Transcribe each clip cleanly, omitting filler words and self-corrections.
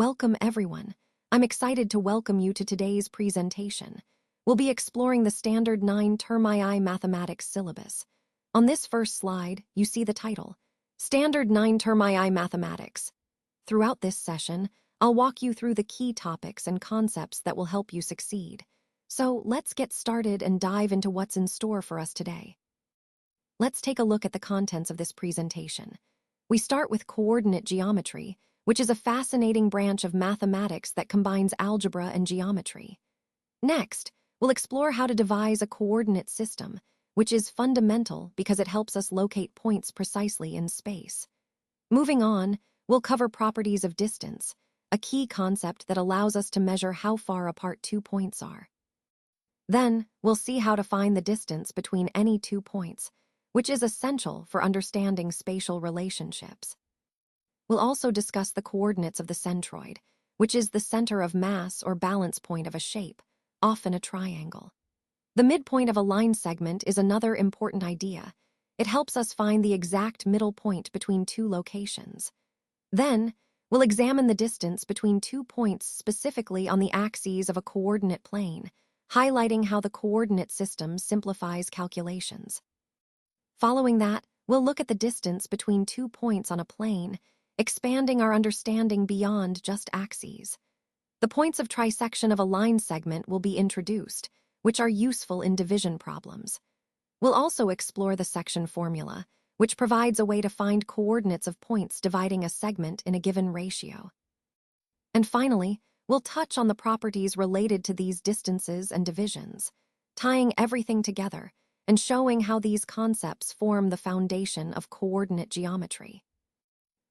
Welcome everyone. I'm excited to welcome you to today's presentation. We'll be exploring the Standard 9 Term II Mathematics syllabus. On this first slide, you see the title, Standard 9 Term II Mathematics. Throughout this session, I'll walk you through the key topics and concepts that will help you succeed. So let's get started and dive into what's in store for us today. Let's take a look at the contents of this presentation. We start with coordinate geometry, which is a fascinating branch of mathematics that combines algebra and geometry. Next, we'll explore how to devise a coordinate system, which is fundamental because it helps us locate points precisely in space. Moving on, we'll cover properties of distance, a key concept that allows us to measure how far apart 2 points are. Then, we'll see how to find the distance between any 2 points, which is essential for understanding spatial relationships. We'll also discuss the coordinates of the centroid, which is the center of mass or balance point of a shape, often a triangle. The midpoint of a line segment is another important idea. It helps us find the exact middle point between 2 locations. Then, we'll examine the distance between 2 points specifically on the axes of a coordinate plane, highlighting how the coordinate system simplifies calculations. Following that, we'll look at the distance between 2 points on a plane, expanding our understanding beyond just axes. The points of trisection of a line segment will be introduced, which are useful in division problems. We'll also explore the section formula, which provides a way to find coordinates of points dividing a segment in a given ratio. And finally, we'll touch on the properties related to these distances and divisions, tying everything together and showing how these concepts form the foundation of coordinate geometry.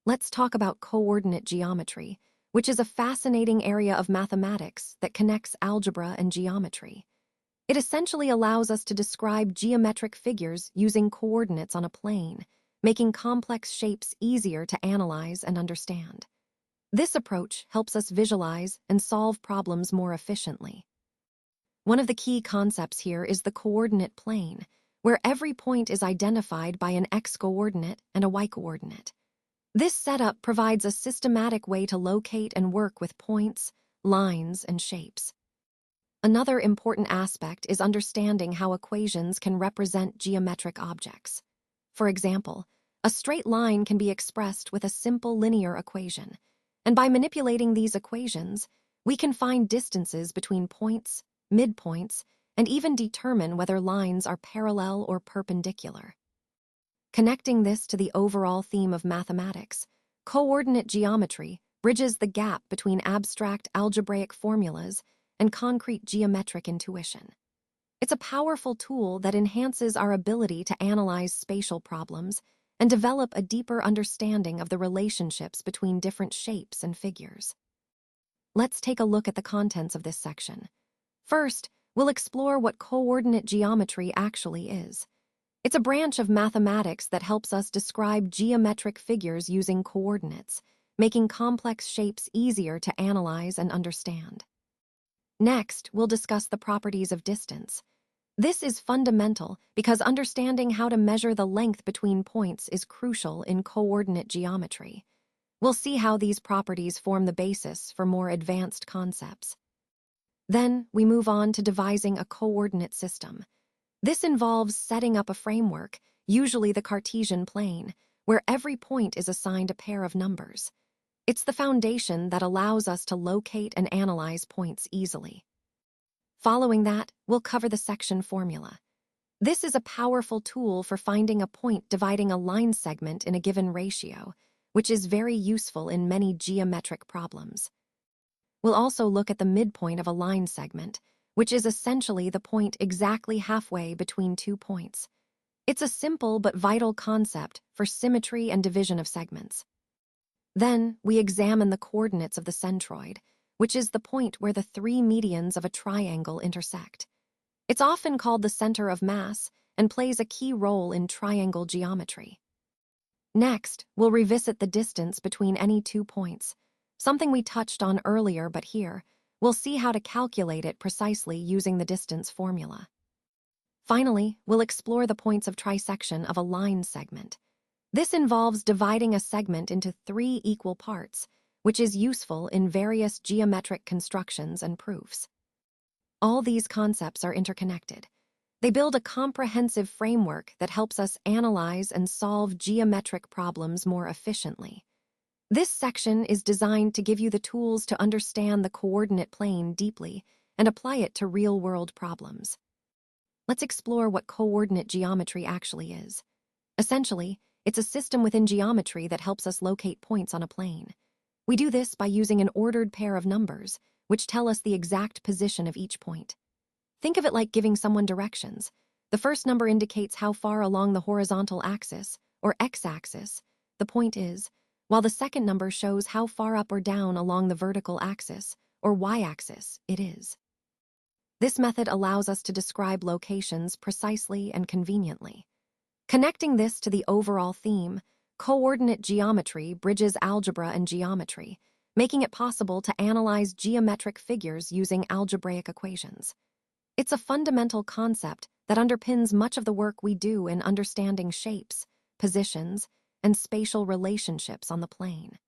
Let's talk about coordinate geometry, which is a fascinating area of mathematics that connects algebra and geometry. It essentially allows us to describe geometric figures using coordinates on a plane, making complex shapes easier to analyze and understand. This approach helps us visualize and solve problems more efficiently. One of the key concepts here is the coordinate plane, where every point is identified by an x-coordinate and a y-coordinate. This setup provides a systematic way to locate and work with points, lines, and shapes. Another important aspect is understanding how equations can represent geometric objects. For example, a straight line can be expressed with a simple linear equation, and by manipulating these equations, we can find distances between points, midpoints, and even determine whether lines are parallel or perpendicular. Connecting this to the overall theme of mathematics, coordinate geometry bridges the gap between abstract algebraic formulas and concrete geometric intuition. It's a powerful tool that enhances our ability to analyze spatial problems and develop a deeper understanding of the relationships between different shapes and figures. Let's take a look at the contents of this section. First, we'll explore what coordinate geometry actually is. It's a branch of mathematics that helps us describe geometric figures using coordinates, making complex shapes easier to analyze and understand. Next, we'll discuss the properties of distance. This is fundamental because understanding how to measure the length between points is crucial in coordinate geometry. We'll see how these properties form the basis for more advanced concepts. Then, we move on to devising a coordinate system. This involves setting up a framework, usually the Cartesian plane, where every point is assigned a pair of numbers. It's the foundation that allows us to locate and analyze points easily. Following that, we'll cover the section formula. This is a powerful tool for finding a point dividing a line segment in a given ratio, which is very useful in many geometric problems. We'll also look at the midpoint of a line segment, which is essentially the point exactly halfway between 2 points. It's a simple but vital concept for symmetry and division of segments. Then, we examine the coordinates of the centroid, which is the point where the 3 medians of a triangle intersect. It's often called the center of mass and plays a key role in triangle geometry. Next, we'll revisit the distance between any 2 points, something we touched on earlier, but here, we'll see how to calculate it precisely using the distance formula. Finally, we'll explore the points of trisection of a line segment. This involves dividing a segment into 3 equal parts, which is useful in various geometric constructions and proofs. All these concepts are interconnected. They build a comprehensive framework that helps us analyze and solve geometric problems more efficiently. This section is designed to give you the tools to understand the coordinate plane deeply and apply it to real-world problems. Let's explore what coordinate geometry actually is. Essentially, it's a system within geometry that helps us locate points on a plane. We do this by using an ordered pair of numbers, which tell us the exact position of each point. Think of it like giving someone directions. The first number indicates how far along the horizontal axis, or x-axis, the point is, while the second number shows how far up or down along the vertical axis, or y-axis, it is. This method allows us to describe locations precisely and conveniently. Connecting this to the overall theme, coordinate geometry bridges algebra and geometry, making it possible to analyze geometric figures using algebraic equations. It's a fundamental concept that underpins much of the work we do in understanding shapes, positions, and spatial relationships on the plane.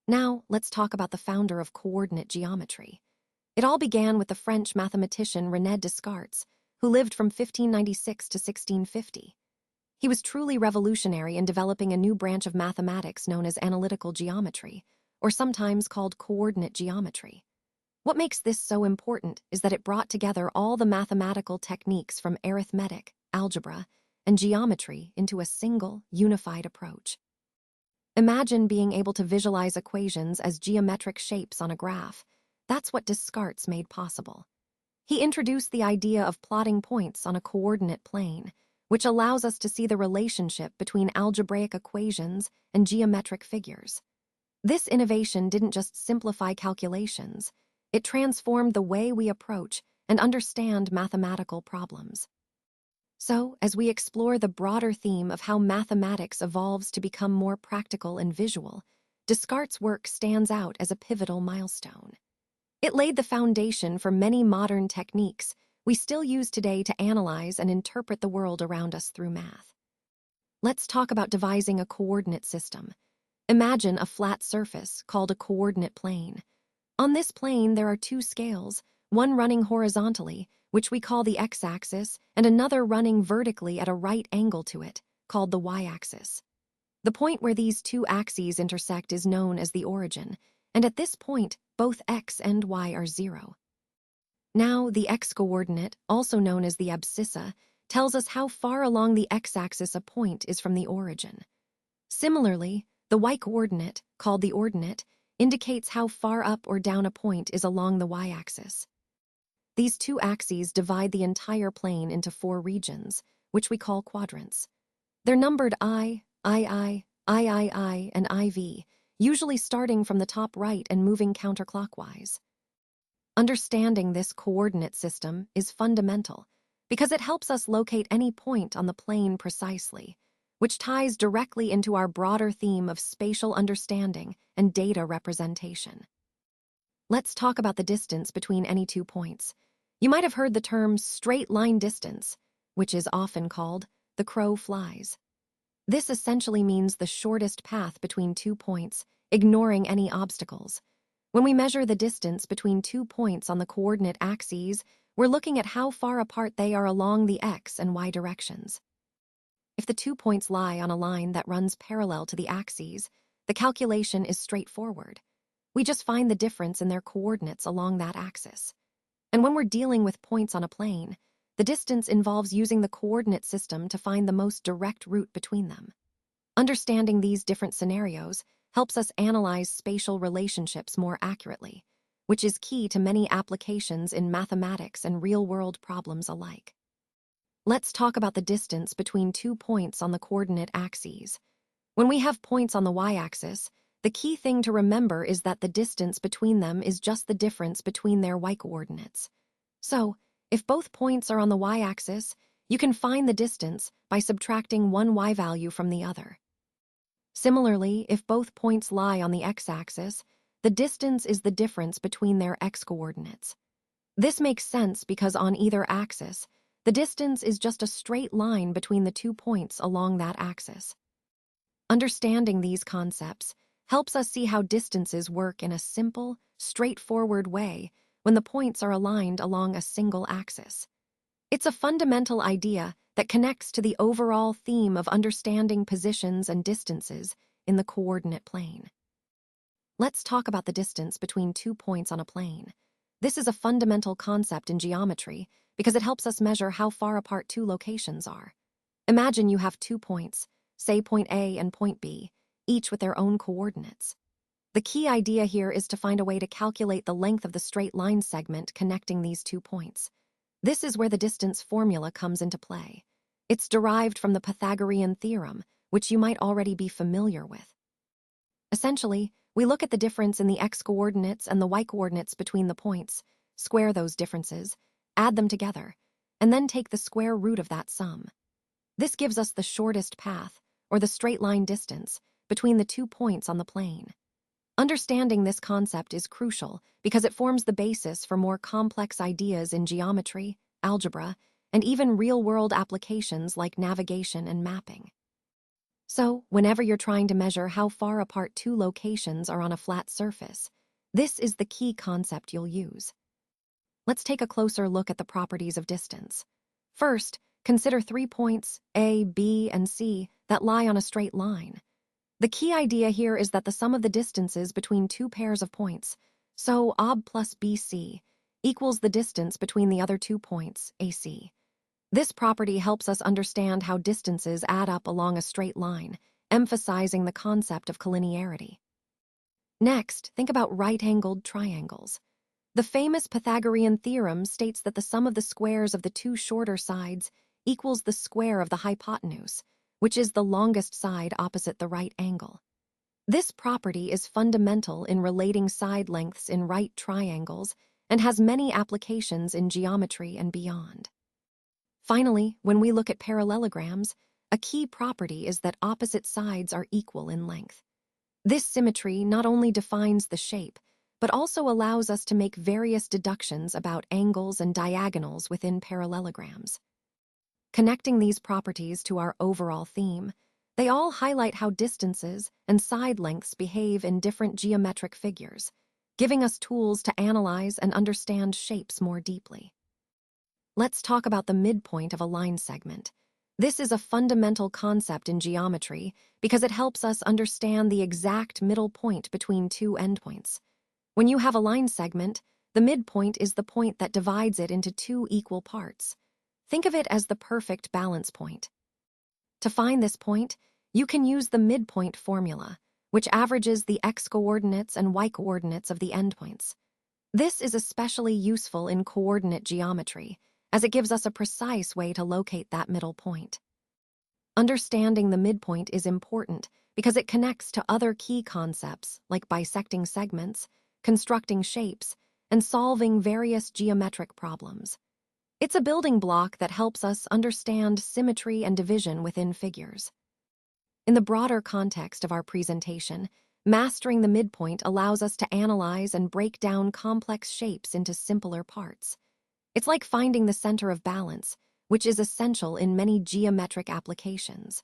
Now, let's talk about the founder of coordinate geometry. It all began with the French mathematician René Descartes, who lived from 1596 to 1650. He was truly revolutionary in developing a new branch of mathematics known as analytical geometry, or sometimes called coordinate geometry. What makes this so important is that it brought together all the mathematical techniques from arithmetic, algebra, and geometry into a single, unified approach. Imagine being able to visualize equations as geometric shapes on a graph. That's what Descartes made possible. He introduced the idea of plotting points on a coordinate plane, which allows us to see the relationship between algebraic equations and geometric figures. This innovation didn't just simplify calculations, it transformed the way we approach and understand mathematical problems. So, as we explore the broader theme of how mathematics evolves to become more practical and visual, Descartes' work stands out as a pivotal milestone. It laid the foundation for many modern techniques we still use today to analyze and interpret the world around us through math. Let's talk about devising a coordinate system. Imagine a flat surface called a coordinate plane. On this plane, there are two scales, one running horizontally, which we call the x-axis, and another running vertically at a right angle to it, called the y-axis. The point where these two axes intersect is known as the origin, and at this point, both x and y are 0. Now, the x-coordinate, also known as the abscissa, tells us how far along the x-axis a point is from the origin. Similarly, the y-coordinate, called the ordinate, indicates how far up or down a point is along the y-axis. These two axes divide the entire plane into 4 regions, which we call quadrants. They're numbered I, II, III, and IV, usually starting from the top right and moving counterclockwise. Understanding this coordinate system is fundamental because it helps us locate any point on the plane precisely, which ties directly into our broader theme of spatial understanding and data representation. Let's talk about the distance between any 2 points. You might have heard the term straight line distance, which is often called the crow flies. This essentially means the shortest path between 2 points, ignoring any obstacles. When we measure the distance between 2 points on the coordinate axes, we're looking at how far apart they are along the x and y directions. If the 2 points lie on a line that runs parallel to the axes, the calculation is straightforward. We just find the difference in their coordinates along that axis. And when we're dealing with points on a plane, the distance involves using the coordinate system to find the most direct route between them. Understanding these different scenarios helps us analyze spatial relationships more accurately, which is key to many applications in mathematics and real-world problems alike. Let's talk about the distance between 2 points on the coordinate axes. When we have points on the y-axis, the key thing to remember is that the distance between them is just the difference between their y-coordinates. So, if both points are on the y-axis, you can find the distance by subtracting one y value from the other. Similarly, if both points lie on the x-axis, the distance is the difference between their x-coordinates. This makes sense because on either axis, the distance is just a straight line between the 2 points along that axis. Understanding these concepts helps us see how distances work in a simple, straightforward way when the points are aligned along a single axis. It's a fundamental idea that connects to the overall theme of understanding positions and distances in the coordinate plane. Let's talk about the distance between 2 points on a plane. This is a fundamental concept in geometry because it helps us measure how far apart 2 locations are. Imagine you have 2 points, say point A and point B, each with their own coordinates. The key idea here is to find a way to calculate the length of the straight line segment connecting these 2 points. This is where the distance formula comes into play. It's derived from the Pythagorean theorem, which you might already be familiar with. Essentially, we look at the difference in the x-coordinates and the y-coordinates between the points, square those differences, add them together, and then take the square root of that sum. This gives us the shortest path, or the straight line distance, between the 2 points on the plane. Understanding this concept is crucial because it forms the basis for more complex ideas in geometry, algebra, and even real-world applications like navigation and mapping. So, whenever you're trying to measure how far apart 2 locations are on a flat surface, this is the key concept you'll use. Let's take a closer look at the properties of distance. First, consider 3 points, A, B, and C, that lie on a straight line. The key idea here is that the sum of the distances between 2 pairs of points, so AB plus BC, equals the distance between the other 2 points, AC. This property helps us understand how distances add up along a straight line, emphasizing the concept of collinearity. Next, think about right-angled triangles. The famous Pythagorean theorem states that the sum of the squares of the 2 shorter sides equals the square of the hypotenuse, which is the longest side opposite the right angle. This property is fundamental in relating side lengths in right triangles and has many applications in geometry and beyond. Finally, when we look at parallelograms, a key property is that opposite sides are equal in length. This symmetry not only defines the shape, but also allows us to make various deductions about angles and diagonals within parallelograms. Connecting these properties to our overall theme, they all highlight how distances and side lengths behave in different geometric figures, giving us tools to analyze and understand shapes more deeply. Let's talk about the midpoint of a line segment. This is a fundamental concept in geometry because it helps us understand the exact middle point between 2 endpoints. When you have a line segment, the midpoint is the point that divides it into 2 equal parts. Think of it as the perfect balance point. To find this point, you can use the midpoint formula, which averages the x-coordinates and y-coordinates of the endpoints. This is especially useful in coordinate geometry, as it gives us a precise way to locate that middle point. Understanding the midpoint is important because it connects to other key concepts like bisecting segments, constructing shapes, and solving various geometric problems. It's a building block that helps us understand symmetry and division within figures. In the broader context of our presentation, mastering the midpoint allows us to analyze and break down complex shapes into simpler parts. It's like finding the center of balance, which is essential in many geometric applications.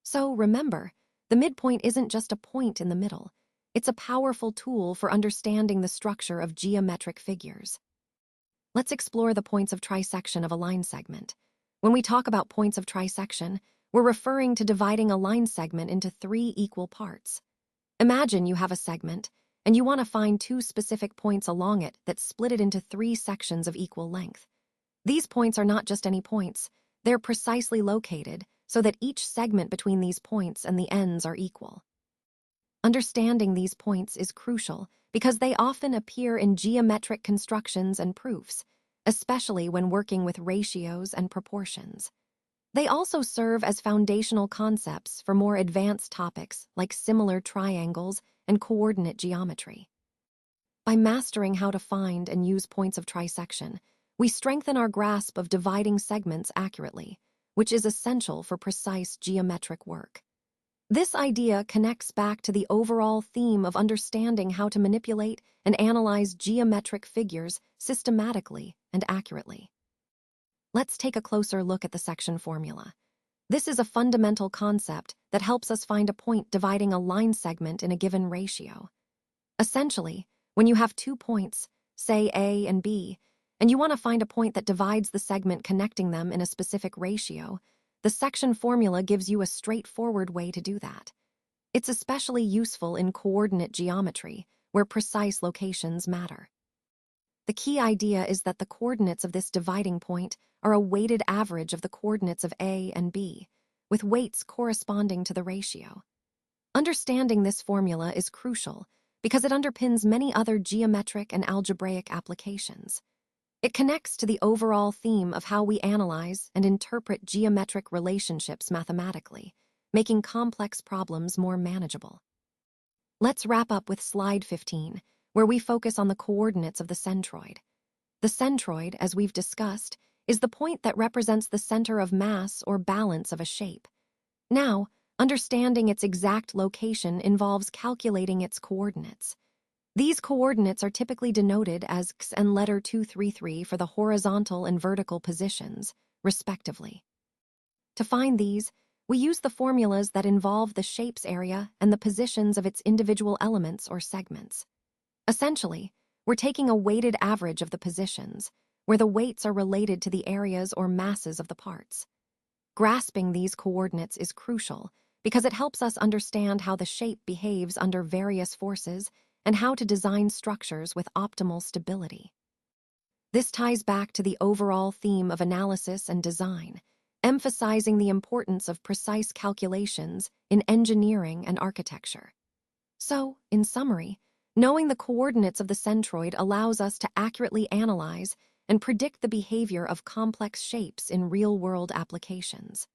So remember, the midpoint isn't just a point in the middle. It's a powerful tool for understanding the structure of geometric figures. Let's explore the points of trisection of a line segment. When we talk about points of trisection, we're referring to dividing a line segment into 3 equal parts. Imagine you have a segment, and you want to find 2 specific points along it that split it into 3 sections of equal length. These points are not just any points, they're precisely located so that each segment between these points and the ends are equal. Understanding these points is crucial because they often appear in geometric constructions and proofs, especially when working with ratios and proportions. They also serve as foundational concepts for more advanced topics like similar triangles and coordinate geometry. By mastering how to find and use points of trisection, we strengthen our grasp of dividing segments accurately, which is essential for precise geometric work. This idea connects back to the overall theme of understanding how to manipulate and analyze geometric figures systematically and accurately. Let's take a closer look at the section formula. This is a fundamental concept that helps us find a point dividing a line segment in a given ratio. Essentially, when you have 2 points, say A and B, and you want to find a point that divides the segment connecting them in a specific ratio, the section formula gives you a straightforward way to do that. It's especially useful in coordinate geometry, where precise locations matter. The key idea is that the coordinates of this dividing point are a weighted average of the coordinates of A and B, with weights corresponding to the ratio. Understanding this formula is crucial because it underpins many other geometric and algebraic applications. It connects to the overall theme of how we analyze and interpret geometric relationships mathematically, making complex problems more manageable. Let's wrap up with slide 15, where we focus on the coordinates of the centroid. The centroid, as we've discussed, is the point that represents the center of mass or balance of a shape. Now, understanding its exact location involves calculating its coordinates. These coordinates are typically denoted as x and letter 233 for the horizontal and vertical positions, respectively. To find these, we use the formulas that involve the shape's area and the positions of its individual elements or segments. Essentially, we're taking a weighted average of the positions, where the weights are related to the areas or masses of the parts. Grasping these coordinates is crucial because it helps us understand how the shape behaves under various forces and how to design structures with optimal stability. This ties back to the overall theme of analysis and design, emphasizing the importance of precise calculations in engineering and architecture. So, in summary, knowing the coordinates of the centroid allows us to accurately analyze and predict the behavior of complex shapes in real-world applications.